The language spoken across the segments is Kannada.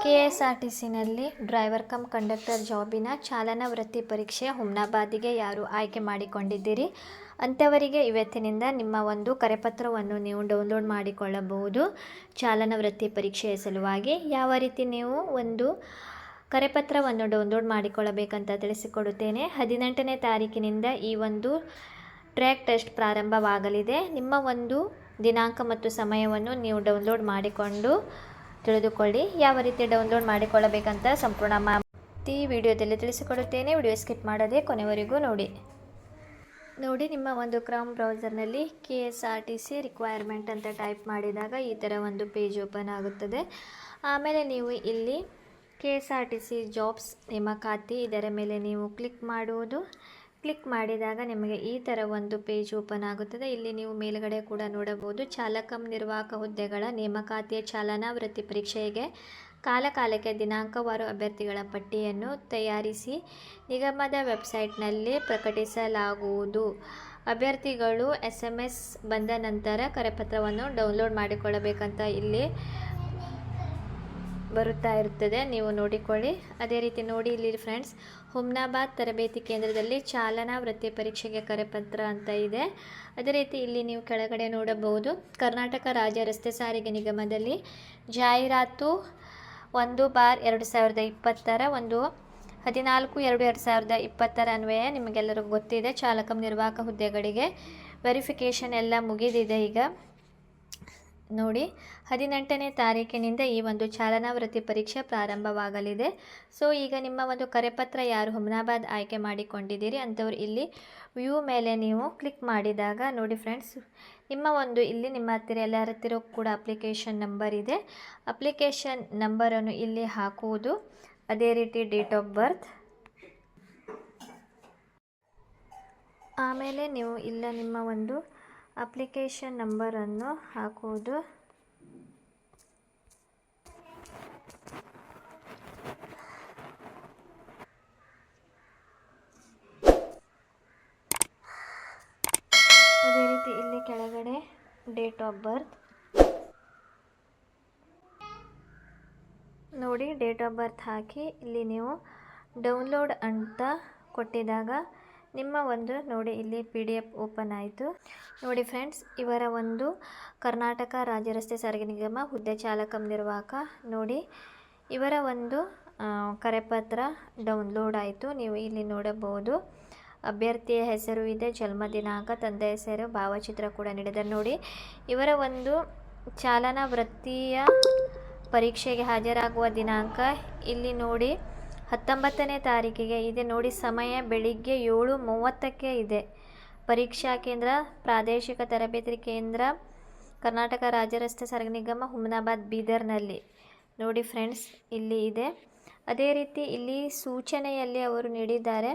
KSRTCನಲ್ಲಿ ಡ್ರೈವರ್ ಕಮ್ ಕಂಡಕ್ಟರ್ ಜಾಬಿನ ಚಾಲನಾ ವೃತ್ತಿ ಪರೀಕ್ಷೆ ಹುಮ್ನಾಬಾದಿಗೆ ಯಾರು ಆಯ್ಕೆ ಮಾಡಿಕೊಂಡಿದ್ದೀರಿ ಅಂಥವರಿಗೆ ಇವತ್ತಿನಿಂದ ನಿಮ್ಮ ಒಂದು ಕರೆಪತ್ರವನ್ನು ನೀವು ಡೌನ್ಲೋಡ್ ಮಾಡಿಕೊಳ್ಳಬಹುದು. ಚಾಲನಾ ವೃತ್ತಿ ಪರೀಕ್ಷೆಯ ಸಲುವಾಗಿ ಯಾವ ರೀತಿ ನೀವು ಒಂದು ಕರೆಪತ್ರವನ್ನು ಡೌನ್ಲೋಡ್ ಮಾಡಿಕೊಳ್ಳಬೇಕಂತ ತಿಳಿಸಿಕೊಡುತ್ತೇನೆ. 18ನೇ ತಾರೀಕಿನಿಂದ ಈ ಒಂದು ಟ್ರ್ಯಾಕ್ ಟೆಸ್ಟ್ ಪ್ರಾರಂಭವಾಗಲಿದೆ. ನಿಮ್ಮ ಒಂದು ದಿನಾಂಕ ಮತ್ತು ಸಮಯವನ್ನು ನೀವು ಡೌನ್ಲೋಡ್ ಮಾಡಿಕೊಂಡು ತಿಳಿದುಕೊಳ್ಳಿ. ಯಾವ ರೀತಿ ಡೌನ್ಲೋಡ್ ಮಾಡಿಕೊಳ್ಳಬೇಕಂತ ಸಂಪೂರ್ಣ ಮಾಹಿತಿ ವಿಡಿಯೋದಲ್ಲಿ ತಿಳಿಸಿಕೊಡುತ್ತೇನೆ. ವಿಡಿಯೋ ಸ್ಕಿಪ್ ಮಾಡದೆ ಕೊನೆವರೆಗೂ ನೋಡಿ. ನಿಮ್ಮ ಒಂದು ಕ್ರೋಮ್ ಬ್ರೌಸರ್ನಲ್ಲಿ KSRTC ರಿಕ್ವೈರ್ಮೆಂಟ್ ಅಂತ ಟೈಪ್ ಮಾಡಿದಾಗ ಈ ಥರ ಒಂದು ಪೇಜ್ ಓಪನ್ ಆಗುತ್ತದೆ. ಆಮೇಲೆ ನೀವು ಇಲ್ಲಿ KSRTC ಜಾಬ್ಸ್ ನೇಮಕಾತಿ ಇದರ ಮೇಲೆ ನೀವು ಕ್ಲಿಕ್ ಮಾಡುವುದು. ಕ್ಲಿಕ್ ಮಾಡಿದಾಗ ನಿಮಗೆ ಈ ಥರ ಒಂದು ಪೇಜ್ ಓಪನ್ ಆಗುತ್ತದೆ. ಇಲ್ಲಿ ನೀವು ಮೇಲ್ಗಡೆ ಕೂಡ ನೋಡಬಹುದು ಚಾಲಕ ನಿರ್ವಾಹಕ ಹುದ್ದೆಗಳ ನೇಮಕಾತಿಯ ಚಾಲನಾ ವೃತ್ತಿ ಪರೀಕ್ಷೆಗೆ ಕಾಲಕಾಲಕ್ಕೆ ದಿನಾಂಕವಾರು ಅಭ್ಯರ್ಥಿಗಳ ಪಟ್ಟಿಯನ್ನು ತಯಾರಿಸಿ ನಿಗಮದ ವೆಬ್ಸೈಟ್ನಲ್ಲಿ ಪ್ರಕಟಿಸಲಾಗುವುದು. ಅಭ್ಯರ್ಥಿಗಳು SMS ಬಂದ ನಂತರ ಕರೆಪತ್ರವನ್ನು ಡೌನ್ಲೋಡ್ ಮಾಡಿಕೊಳ್ಳಬೇಕಂತ ಇಲ್ಲಿ ಬರುತ್ತಾ ಇರುತ್ತದೆ, ನೀವು ನೋಡಿಕೊಳ್ಳಿ. ಅದೇ ರೀತಿ ನೋಡಿ ಇಲ್ಲಿ ಫ್ರೆಂಡ್ಸ್, ಹುಮ್ನಾಬಾದ್ ತರಬೇತಿ ಕೇಂದ್ರದಲ್ಲಿ ಚಾಲನಾ ವೃತ್ತಿ ಪರೀಕ್ಷೆಗೆ ಕರೆಪತ್ರ ಅಂತ ಇದೆ. ಅದೇ ರೀತಿ ಇಲ್ಲಿ ನೀವು ಕೆಳಗಡೆ ನೋಡಬಹುದು ಕರ್ನಾಟಕ ರಾಜ್ಯ ರಸ್ತೆ ಸಾರಿಗೆ ನಿಗಮದಲ್ಲಿ ಜಾಹೀರಾತು 1/2020 ಒಂದು 14/2/2020 ಅನ್ವಯ ನಿಮಗೆಲ್ಲರಿಗೂ ಗೊತ್ತಿದೆ. ಚಾಲಕ ನಿರ್ವಾಹಕ ಹುದ್ದೆಗಳಿಗೆ ವೆರಿಫಿಕೇಷನ್ ಎಲ್ಲ ಮುಗಿದಿದೆ. ಈಗ ನೋಡಿ 18ನೇ ತಾರೀಕಿನಿಂದ ಈ ಒಂದು ಚಾಲನಾ ವೃತ್ತಿ ಪರೀಕ್ಷೆ ಪ್ರಾರಂಭವಾಗಲಿದೆ. ಸೊ ಈಗ ನಿಮ್ಮ ಒಂದು ಕರೆಪತ್ರ ಯಾರು ಹುಮ್ನಾಬಾದ್ ಆಯ್ಕೆ ಮಾಡಿಕೊಂಡಿದ್ದೀರಿ ಅಂಥವ್ರು ಇಲ್ಲಿ ವ್ಯೂ ಮೇಲೆ ನೀವು ಕ್ಲಿಕ್ ಮಾಡಿದಾಗ ನೋಡಿ ಫ್ರೆಂಡ್ಸ್, ನಿಮ್ಮ ಒಂದು ಇಲ್ಲಿ ನಿಮ್ಮ ಹತ್ತಿರ ಎಲ್ಲರ ಹತ್ತಿರ ಕೂಡ ಅಪ್ಲಿಕೇಶನ್ ನಂಬರ್ ಇದೆ. ಅಪ್ಲಿಕೇಶನ್ ನಂಬರನ್ನು ಇಲ್ಲಿ ಹಾಕುವುದು. ಅದೇ ರೀತಿ ಡೇಟ್ ಆಫ್ ಬರ್ತ್, ಆಮೇಲೆ ನೀವು ಇಲ್ಲ ನಿಮ್ಮ ಒಂದು ಅಪ್ಲಿಕೇಶನ್ ನಂಬರನ್ನು ಹಾಕುವುದು. ಅದೇ ರೀತಿ ಇಲ್ಲಿ ಕೆಳಗಡೆ ಡೇಟ್ ಆಫ್ ಬರ್ತ್ ನೋಡಿ, ಡೇಟ್ ಆಫ್ ಬರ್ತ್ ಹಾಕಿ ಇಲ್ಲಿ ನೀವು ಡೌನ್ಲೋಡ್ ಅಂತ ಕೊಟ್ಟಿದಾಗ ನಿಮ್ಮ ಒಂದು ನೋಡಿ ಇಲ್ಲಿ PDF ಓಪನ್ ಆಯಿತು. ನೋಡಿ ಫ್ರೆಂಡ್ಸ್, ಇವರ ಒಂದು ಕರ್ನಾಟಕ ರಾಜ್ಯ ರಸ್ತೆ ಸಾರಿಗೆ ನಿಗಮ ಹುದ್ದೆ ಚಾಲಕ ನಿರ್ವಾಹಕ ನೋಡಿ ಇವರ ಒಂದು ಕರೆಪತ್ರ ಡೌನ್ಲೋಡ್ ಆಯಿತು. ನೀವು ಇಲ್ಲಿ ನೋಡಬಹುದು ಅಭ್ಯರ್ಥಿಯ ಹೆಸರು ಇದೆ, ಜನ್ಮ ದಿನಾಂಕ, ತಂದೆ ಹೆಸರು, ಭಾವಚಿತ್ರ ಕೂಡ ನೀಡಿದ್ದಾರೆ. ನೋಡಿ ಇವರ ಒಂದು ಚಾಲನಾ ವೃತ್ತಿಯ ಪರೀಕ್ಷೆಗೆ ಹಾಜರಾಗುವ ದಿನಾಂಕ ಇಲ್ಲಿ ನೋಡಿ 19ನೇ ತಾರೀಕಿಗೆ ಇದೆ. ನೋಡಿ ಸಮಯ ಬೆಳಿಗ್ಗೆ 7:30ಕ್ಕೆ ಇದೆ. ಪರೀಕ್ಷಾ ಕೇಂದ್ರ ಪ್ರಾದೇಶಿಕ ತರಬೇತಿ ಕೇಂದ್ರ ಕರ್ನಾಟಕ ರಾಜ್ಯ ರಸ್ತೆ ಸಾರಿಗೆ ನಿಗಮ ಹುಮ್ನಾಬಾದ್ ಬೀದರ್ನಲ್ಲಿ ನೋಡಿ ಫ್ರೆಂಡ್ಸ್ ಇಲ್ಲಿ ಇದೆ. ಅದೇ ರೀತಿ ಇಲ್ಲಿ ಸೂಚನೆಯಲ್ಲಿ ಅವರು ನೀಡಿದ್ದಾರೆ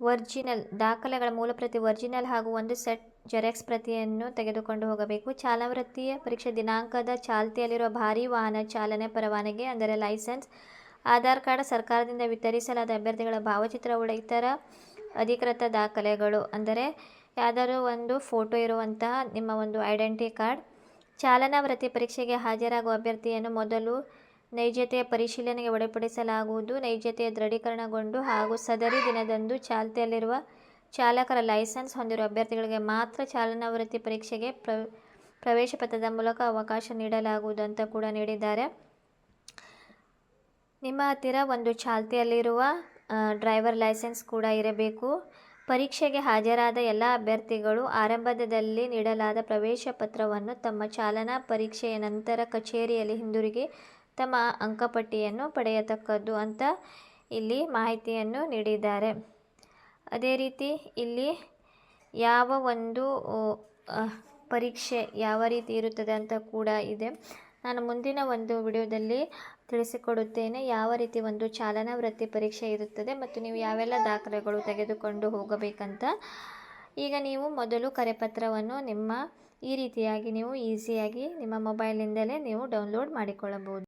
ಒರಿಜಿನಲ್ ದಾಖಲೆಗಳ ಮೂಲಪ್ರತಿ ಒರಿಜಿನಲ್ ಹಾಗೂ ಒಂದು ಸೆಟ್ ಜೆರಾಕ್ಸ್ ಪ್ರತಿಯನ್ನು ತೆಗೆದುಕೊಂಡು ಹೋಗಬೇಕು. ಚಾಲನಾ ವೃತ್ತಿಯ ಪರೀಕ್ಷೆ ದಿನಾಂಕದ ಚಾಲ್ತಿಯಲ್ಲಿರುವ ಭಾರೀ ವಾಹನ ಚಾಲನೆ ಪರವಾನಗಿ ಅಂದರೆ ಲೈಸೆನ್ಸ್, ಆಧಾರ್ ಕಾರ್ಡ್, ಸರ್ಕಾರದಿಂದ ವಿತರಿಸಲಾದ ಅಭ್ಯರ್ಥಿಗಳ ಭಾವಚಿತ್ರವುಳ್ಳ ಇತರ ಅಧಿಕೃತ ದಾಖಲೆಗಳು ಅಂದರೆ ಯಾವುದಾದ್ರೂ ಒಂದು ಫೋಟೋ ಇರುವಂತಹ ನಿಮ್ಮ ಒಂದು ಐಡೆಂಟಿ ಕಾರ್ಡ್. ಚಾಲನಾ ವೃತ್ತಿ ಪರೀಕ್ಷೆಗೆ ಹಾಜರಾಗುವ ಅಭ್ಯರ್ಥಿಯನ್ನು ಮೊದಲು ನೈಜತೆಯ ಪರಿಶೀಲನೆಗೆ ಒಳಪಡಿಸಲಾಗುವುದು. ನೈಜತೆಯ ದೃಢೀಕರಣಗೊಂಡು ಹಾಗೂ ಸದರಿ ದಿನದಂದು ಚಾಲ್ತಿಯಲ್ಲಿರುವ ಚಾಲಕರ ಲೈಸೆನ್ಸ್ ಹೊಂದಿರುವ ಅಭ್ಯರ್ಥಿಗಳಿಗೆ ಮಾತ್ರ ಚಾಲನಾ ವೃತ್ತಿ ಪರೀಕ್ಷೆಗೆ ಪ್ರವೇಶ ಪತ್ರದ ಮೂಲಕ ಅವಕಾಶ ನೀಡಲಾಗುವುದು ಅಂತ ಕೂಡ ನೀಡಿದ್ದಾರೆ. ನಿಮ್ಮ ಹತ್ತಿರ ಒಂದು ಚಾಲ್ತಿಯಲ್ಲಿರುವ ಡ್ರೈವರ್ ಲೈಸೆನ್ಸ್ ಕೂಡ ಇರಬೇಕು. ಪರೀಕ್ಷೆಗೆ ಹಾಜರಾದ ಎಲ್ಲ ಅಭ್ಯರ್ಥಿಗಳು ಆರಂಭದಲ್ಲಿ ನೀಡಲಾದ ಪ್ರವೇಶ ಪತ್ರವನ್ನು ತಮ್ಮ ಚಾಲನಾ ಪರೀಕ್ಷೆಯ ನಂತರ ಕಚೇರಿಯಲ್ಲಿ ಹಿಂದಿರುಗಿ ತಮ್ಮ ಅಂಕಪಟ್ಟಿಯನ್ನು ಪಡೆಯತಕ್ಕದ್ದು ಅಂತ ಇಲ್ಲಿ ಮಾಹಿತಿಯನ್ನು ನೀಡಿದ್ದಾರೆ. ಅದೇ ರೀತಿ ಇಲ್ಲಿ ಯಾವ ಒಂದು ಪರೀಕ್ಷೆ ಯಾವ ರೀತಿ ಇರುತ್ತದೆ ಅಂತ ಕೂಡ ಇದೆ. ನಾನು ಮುಂದಿನ ಒಂದು ವಿಡಿಯೋದಲ್ಲಿ ತಿಳಿಸಿಕೊಡುತ್ತೇನೆ ಯಾವ ರೀತಿ ಒಂದು ಚಾಲನಾ ವೃತ್ತಿ ಪರೀಕ್ಷೆ ಇರುತ್ತದೆ ಮತ್ತು ನೀವು ಯಾವೆಲ್ಲ ದಾಖಲೆಗಳು ತೆಗೆದುಕೊಂಡು ಹೋಗಬೇಕಂತ. ಈಗ ನೀವು ಮೊದಲು ಕರೆಪತ್ರವನ್ನು ಈ ರೀತಿಯಾಗಿ ನೀವು ಈಸಿಯಾಗಿ ನಿಮ್ಮ ಮೊಬೈಲ್ನಿಂದಲೇ ನೀವು ಡೌನ್ಲೋಡ್ ಮಾಡಿಕೊಳ್ಳಬಹುದು.